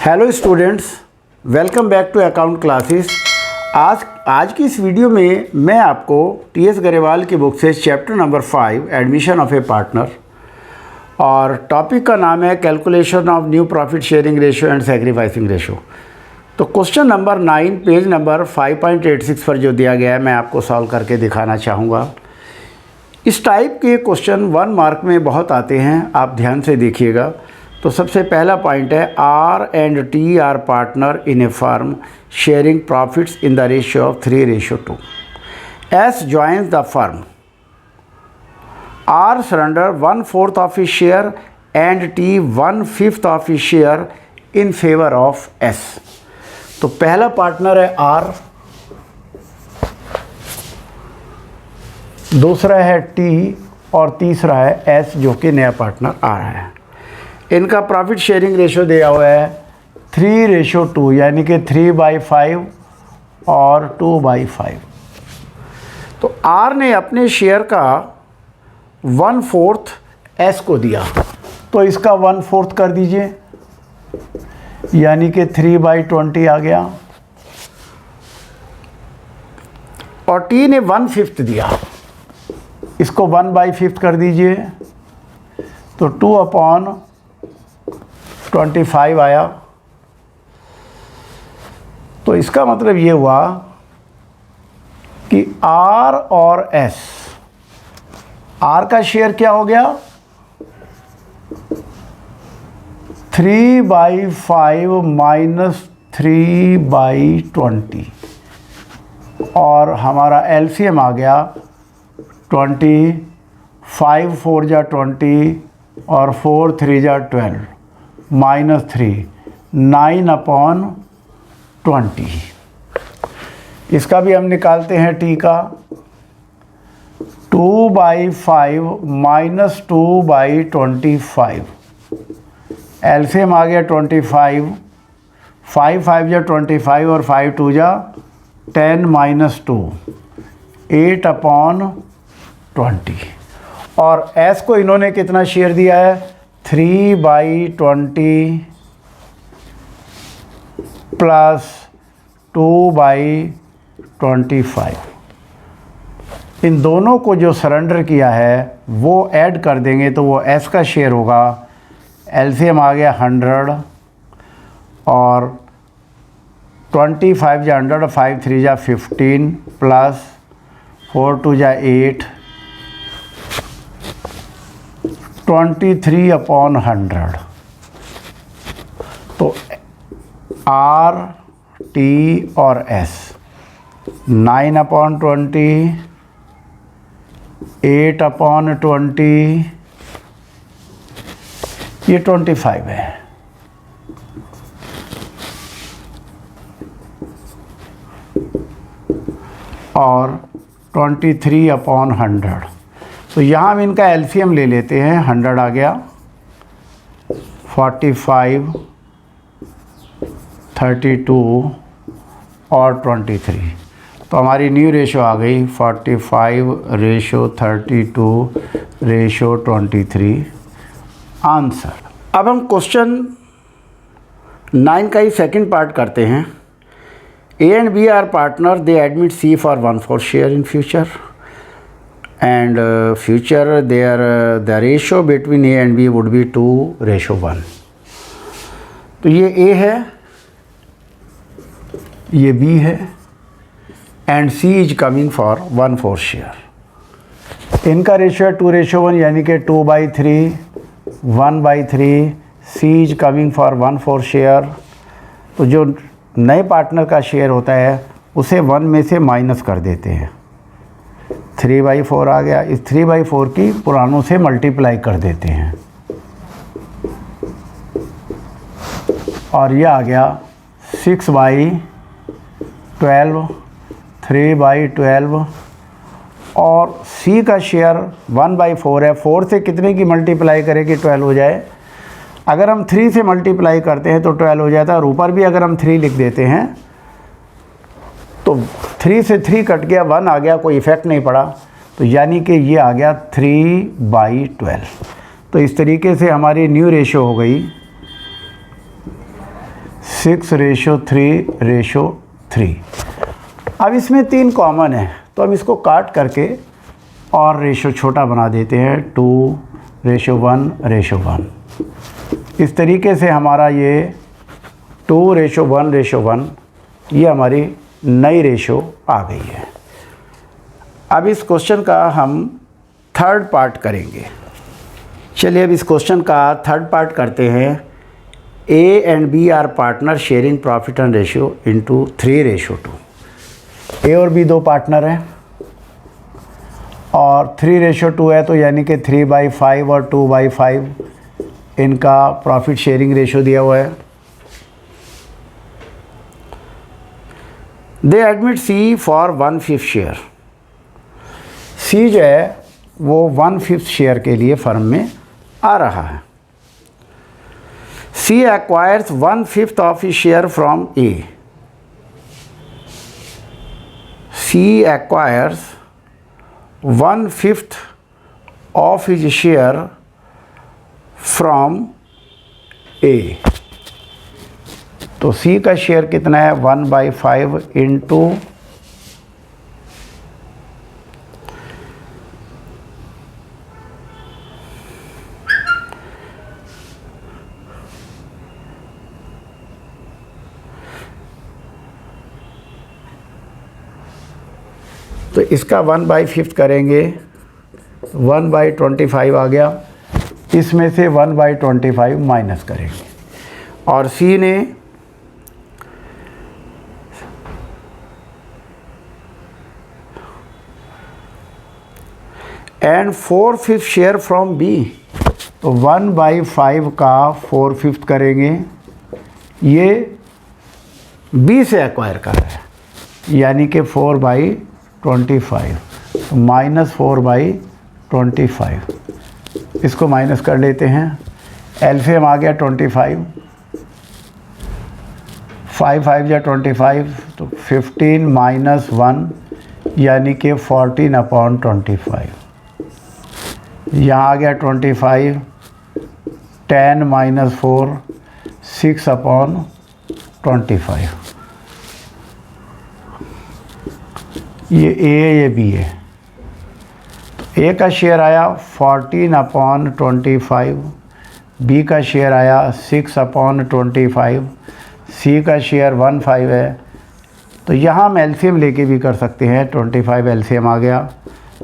Hello students, welcome back to account classes. आज की इस वीडियो में मैं आपको टी.एस. गरेवाल की बुक से chapter number 5 admission of A partner और टॉपिक का नाम है calculation of new profit sharing ratio and sacrificing ratio. तो क्वेश्चन नंबर 9 पेज नंबर 5.86 पर जो दिया गया है मैं आपको सॉल्व करके दिखाना चाहूँगा। इस टाइप के क्वेश्चन 1 मार्क में बहुत आते हैं, आप ध्यान से देखिएगा। तो सबसे पहला पॉइंट है R and T are partner in a firm sharing profits in the ratio of 3:2। S joins the firm. R surrender 1/4 of his share and T 1/5 of his share in favour of S. तो पहला partner है are, दूसरा है T और तीसरा है S जो कि नया पार्टनर आ रहा है। इनका प्रॉफिट शेयरिंग रेशियो दिया हुआ है 3:2 यानी कि 3/5 और 2/5। तो आर ने अपने शेयर का 1/4 एस को दिया, तो इसका 1/4 कर दीजिए यानी कि 3/20 आ गया। और टी ने 1/5 दिया, इसको 1/5 कर दीजिए तो 2/25 आया। तो इसका मतलब ये हुआ कि आर और एस, आर का शेयर क्या हो गया 3/5 माइनस 3/20 और हमारा एलसीएम आ गया 20, 5 4 जा 20 और 4 3 जा 12 माइनस 3, 9/20। इसका भी हम निकालते हैं टी का 2/5 माइनस 2/25। एलसीएम आ गया 25, 5 5 जा 25 और 5 2 जा 10 माइनस 2, 8/20। और एस को इन्होंने कितना शेयर दिया है 3/20 प्लस 2/25। इन दोनों को जो सरेंडर किया है वो ऐड कर देंगे तो वो एस का शेयर होगा। एलसीएम आ गया 100 और 25 जा 100, 5 3 जा 15 प्लस 4 2 जा 8, 23/100। तो आर टी और एस 9/20, 8/20, ये 25 है। और 23/100। तो यहाँ हम इनका एलसीएम ले लेते हैं, 100 आ गया, 45, 32 और 23। तो हमारी न्यू रेशो आ गई 45:32:23 आंसर। अब हम क्वेश्चन 9 का ही सेकंड पार्ट करते हैं। A and B are partner, they admit C for 1/4 share in future and future the ratio between A and B would be 2:1। तो ये A है, ये B है and C is coming for 1/4 share. इनका ratio है 2:1 यानी कि 2/3, 1/3। C is coming for 1/4 share. तो जो नए पार्टनर का शेयर होता है उसे 1 में से माइनस कर देते हैं, 3/4 आ गया। इस 3/4 की पुरानों से मल्टीप्लाई कर देते हैं और यह आ गया 6/12, 3/12। और सी का शेयर 1/4 है, 4 से कितने की मल्टीप्लाई करें कि 12 हो जाए। अगर हम 3 से मल्टीप्लाई करते हैं तो 12 हो जाता है और ऊपर भी अगर हम 3 लिख देते हैं तो 3 से 3 कट गया, 1 आ गया, कोई इफ़ेक्ट नहीं पड़ा। तो यानी कि ये आ गया 3/12। तो इस तरीके से हमारी न्यू रेशियो हो गई 6:3:3। अब इसमें 3 कॉमन है तो हम इसको काट करके और रेशो छोटा बना देते हैं, 2:1:1। इस तरीके से हमारा ये 2:1:1 ये हमारी नई रेशो आ गई है। अब इस क्वेश्चन का हम थर्ड पार्ट करेंगे। चलिए अब इस क्वेश्चन का थर्ड पार्ट करते हैं। A and B are partner sharing profit and ratio into 3:2। A और B 2 पार्टनर हैं और 3:2 है, तो यानी कि 3/5 और 2/5 इनका प्रॉफिट शेयरिंग रेशियो दिया हुआ है। दे admit C for 1/5 share. C जो है वो 1/5 शेयर के लिए फर्म में आ रहा है। C acquires 1/5 of his share from A. C acquires 1/5 of his share from A. तो C का शेयर कितना है, 1/5 इंटू तो इसका 1/5 करेंगे, 1/25 आ गया। इसमें से 1/25 माइनस करेंगे और C ने एंड 4/5 शेयर फ्रॉम B, तो 1/5 का 4/5 करेंगे। ये B से एक्वायर कर रहा है यानी कि 4/25, तो -4/25 इसको माइनस कर लेते हैं। एलसीएम आ गया 25, 5×5 या 25, तो 15 - 1 यानी कि 14/25। यहाँ आ गया 25, 10 - 4 6/25। ये A है, ये B है। तो A का शेयर आया 14/25, B का शेयर आया 6/25, C का शेयर 1/5 है। तो यहाँ हम एलसीएम लेके भी कर सकते हैं, 25 एलसीएम आ गया,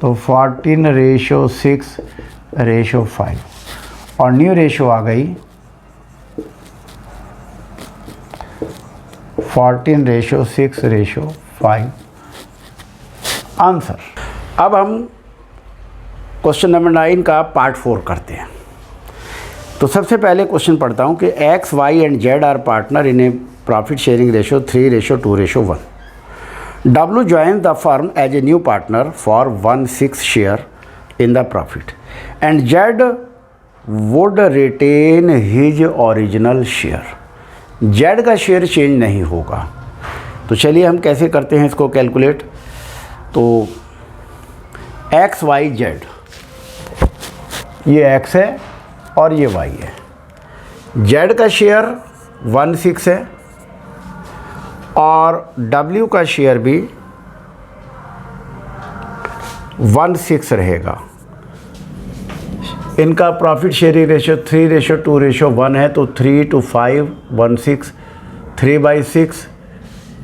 तो 14:6:5 और न्यू रेशो आ गई 14:6:5 आंसर। अब हम क्वेश्चन नंबर 9 का पार्ट 4 करते हैं। तो सबसे पहले क्वेश्चन पढ़ता हूँ कि X, Y and Z are partner in a profit sharing ratio 3:2:1। W joins the firm as a new partner for 1/6 share in the profit and Z would retain his original share. Z का share change नहीं होगा। तो चलिए हम कैसे करते हैं इसको कैलकुलेट। तो X, Y, Z, ये X है और ये Y है। Z का शेयर 1/6 है और W का शेयर भी 1/6 रहेगा। इनका प्रॉफिट शेयरिंग रेशियो 3:2:1 है, तो 3:5 1/6, 3/6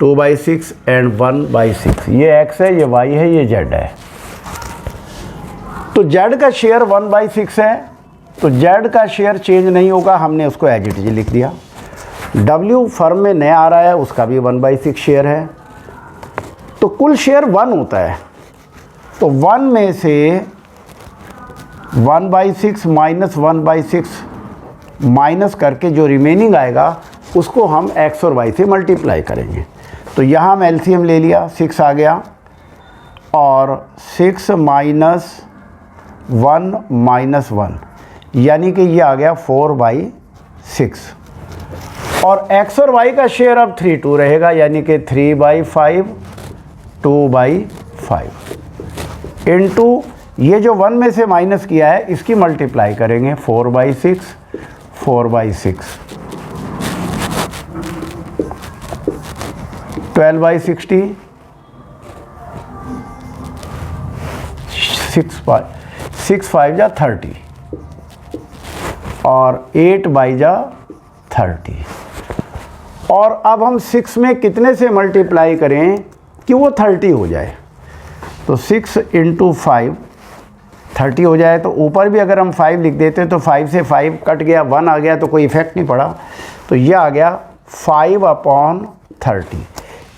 2/6 एंड 1/6। ये X है, ये Y है, ये Z है। तो Z का शेयर 1/6 है, तो Z का शेयर चेंज नहीं होगा, हमने उसको एज इट इज लिख दिया। W फर्म में नया आ रहा है, उसका भी 1/6 शेयर है, तो कुल शेयर 1 होता है। तो 1 में से 1/6 माइनस 1/6 माइनस करके जो रिमेनिंग आएगा उसको हम X और Y से मल्टीप्लाई करेंगे। तो यहाँ हम एलसीएम ले लिया, 6 आ गया और 6 - 1 - 1 यानी कि ये आ गया 4/6 और X और Y का शेयर अब 3:2 रहेगा यानी कि 3/5 2/5 इनटू ये जो 1 में से माइनस किया है इसकी मल्टीप्लाई करेंगे 4/6 12/60, 6 5 जा 30 और 8 बाई जा 30। और अब हम 6 में कितने से मल्टीप्लाई करें कि वो 30 हो जाए? तो 6 × 5 30 हो जाए। तो ऊपर भी अगर हम 5 लिख देते तो 5 से 5 कट गया, 1 आ गया तो कोई इफेक्ट नहीं पड़ा, तो ये आ गया 5/30।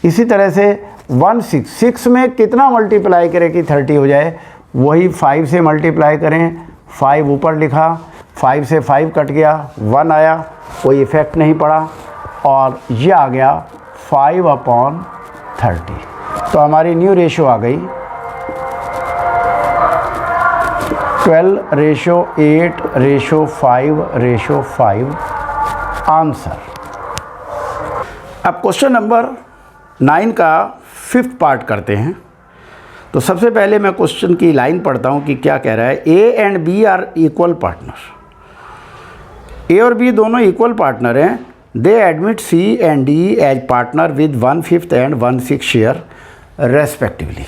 इसी तरह से 6 में कितना मल्टीप्लाई करें कि 30 हो जाए? वही 5 से मल्टीप्लाई करें, 5 ऊपर लिखा, 5 से 5 कट गया, 1 आया, कोई इफेक्ट नहीं पड़ा और ये आ गया 5/30। तो हमारी न्यू रेशो आ गई 12:8:5:5 आंसर। अब क्वेश्चन नंबर 9 का 5th पार्ट करते हैं। तो सबसे पहले मैं क्वेश्चन की लाइन पढ़ता हूँ कि क्या कह रहा है। A and B are equal partner. A और बी दोनों इक्वल पार्टनर हैं। They admit C and D as partner with 1/5 and 1/6 share respectively.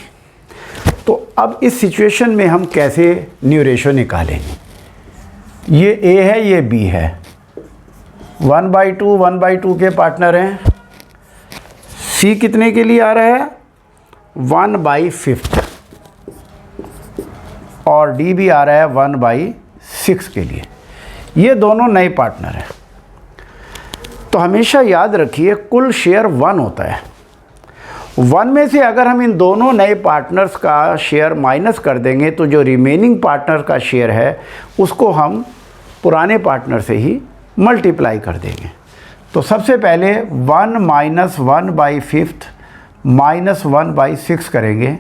तो अब इस सिचुएशन में हम कैसे न्यू रेशो निकालेंगे? ये ए है, ये बी है, 1/2 1/2 के पार्टनर हैं। सी कितने के लिए आ रहा है? 1/5 और डी भी आ रहा है 1/6 के लिए। ये दोनों नए पार्टनर हैं। तो हमेशा याद रखिए कुल शेयर 1 होता है। 1 में से अगर हम इन दोनों नए पार्टनर्स का शेयर माइनस कर देंगे तो जो रिमेनिंग पार्टनर का शेयर है उसको हम पुराने पार्टनर से ही मल्टीप्लाई कर देंगे। तो सबसे पहले 1 - 1/5 - 1/6 करेंगे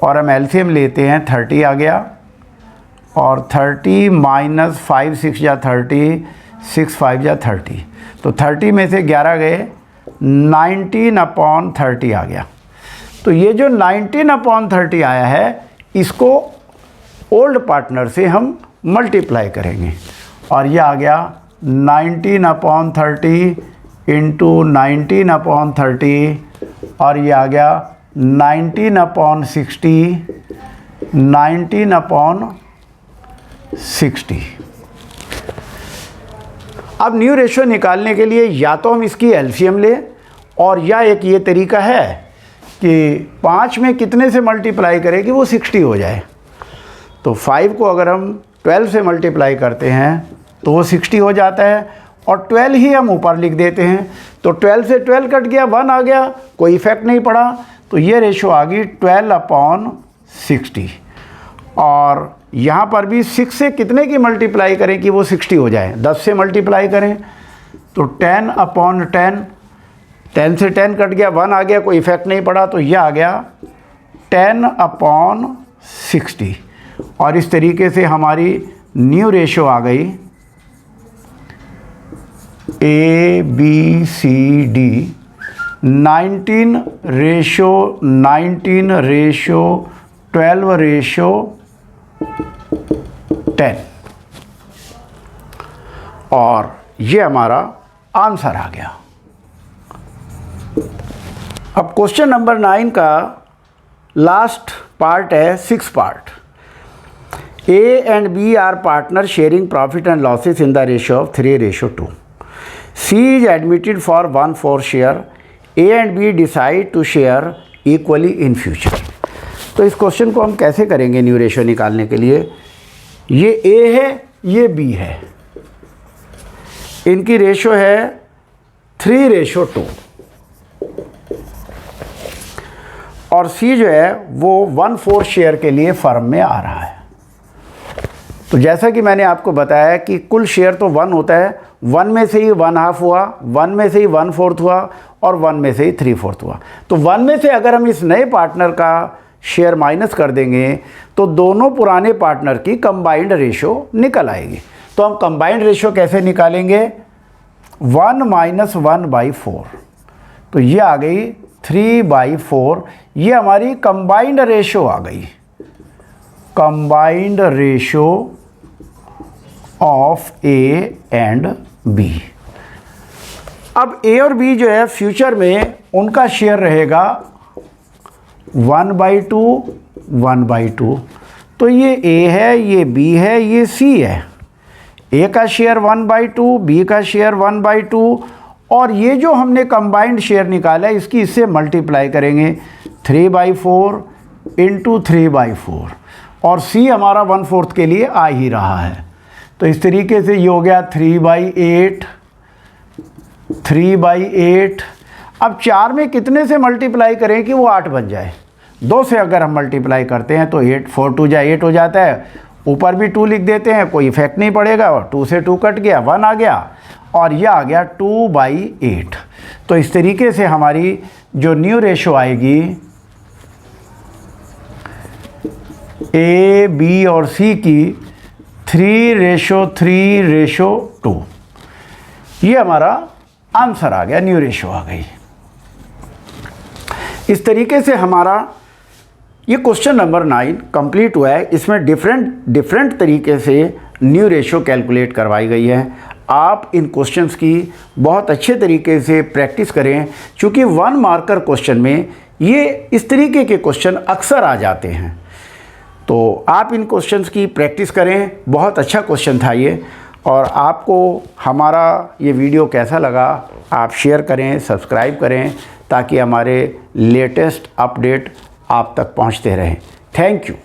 और हम एलसीएम लेते हैं, 30 आ गया और 30 - 5 6 जा 30, 6 5 जा 30। तो 30 में से 11 गए, 19/30 आ गया। तो ये जो 19/30 आया है इसको ओल्ड पार्टनर से हम मल्टीप्लाई करेंगे और ये आ गया 19/30 × 19/30 और ये आ गया 19/60 19/60। अब न्यू रेशो निकालने के लिए या तो हम इसकी एलसीएम लें और या एक ये तरीका है कि 5 में कितने से मल्टीप्लाई करें कि वो 60 हो जाए। तो 5 को अगर हम 12 से मल्टीप्लाई करते हैं तो वो 60 हो जाता है और 12 ही हम ऊपर लिख देते हैं। तो 12 से 12 कट गया, 1 आ गया, कोई इफेक्ट नहीं पड़ा। तो ये रेशो आ गई 12/60 और यहाँ पर भी 6 से कितने की मल्टीप्लाई करें कि वो 60 हो जाए? 10 से मल्टीप्लाई करें तो 10/10, 10 से 10 कट गया, 1 आ gया, कोई इफेक्ट नहीं पड़ा। तो यह आ गया 10/60 और इस तरीके से हमारी न्यू रेशो आ गई ABCD 19:12:10 और ये हमारा आंसर आ गया। अब क्वेश्चन नंबर 9 का लास्ट पार्ट है, 6th part. A and B are partners sharing profit and losses in the ratio of 3:2. C is admitted for 1/4 share. A and B decide to share equally in future. तो इस question को हम कैसे करेंगे new ratio निकालने के लिए? ये A है, ये B है, इनकी रेशो है 3:2 और C जो है वो 1/4 शेयर के लिए फर्म में आ रहा है। तो जैसा कि मैंने आपको बताया कि कुल शेयर तो 1 होता है, 1 में से ही 1/2 हुआ, 1 में से ही 1/4 हुआ और 1 में से ही 3/4 हुआ। तो 1 में से अगर हम इस नए पार्टनर का शेयर माइनस कर देंगे तो दोनों पुराने पार्टनर की कंबाइंड रेशो निकल आएगी। तो हम कंबाइंड रेशो कैसे निकालेंगे? 1 - 1/4, तो ये आ गई 3/4। ये हमारी कंबाइंड रेशो आ गई, combined ratio of A and B। अब A और B जो है फ्यूचर में उनका शेयर रहेगा 1/2 1/2। तो ये A है, ये B है, ये C है। A का शेयर 1/2, B का शेयर 1/2, और ये जो हमने कंबाइंड शेयर निकाला है इसकी इससे मल्टीप्लाई करेंगे 3/4 इंटू 3/4, और C हमारा 1/4 के लिए आ ही रहा है। तो इस तरीके से ये हो गया 3/8 3/8। अब 4 में कितने से मल्टीप्लाई करें कि वो 8 बन जाए? 2 से अगर हम मल्टीप्लाई करते हैं तो 8 4 2 जा 8 हो जाता है। ऊपर भी 2 लिख देते हैं, कोई इफेक्ट नहीं पड़ेगा, और 2 से 2 कट गया, 1 आ गया, और यह आ गया 2/8। तो इस तरीके से हमारी जो न्यू रेशो आएगी A, B और C की 3:3:2, ये हमारा आंसर आ गया, न्यू रेशो आ गई। इस तरीके से हमारा ये क्वेश्चन नंबर 9 कंप्लीट हुआ है। इसमें डिफरेंट तरीके से न्यू रेशो कैलकुलेट करवाई गई है। आप इन क्वेश्चंस की बहुत अच्छे तरीके से प्रैक्टिस करें, क्योंकि 1 मार्कर क्वेश्चन में ये इस तरीके के क्वेश्चन अक्सर आ जाते हैं। तो आप इन क्वेश्चंस की प्रैक्टिस करें। बहुत अच्छा क्वेश्चन था ये। और आपको हमारा ये वीडियो कैसा लगा आप शेयर करें, सब्सक्राइब करें, ताकि हमारे लेटेस्ट अपडेट आप तक पहुंचते रहें। Thank you.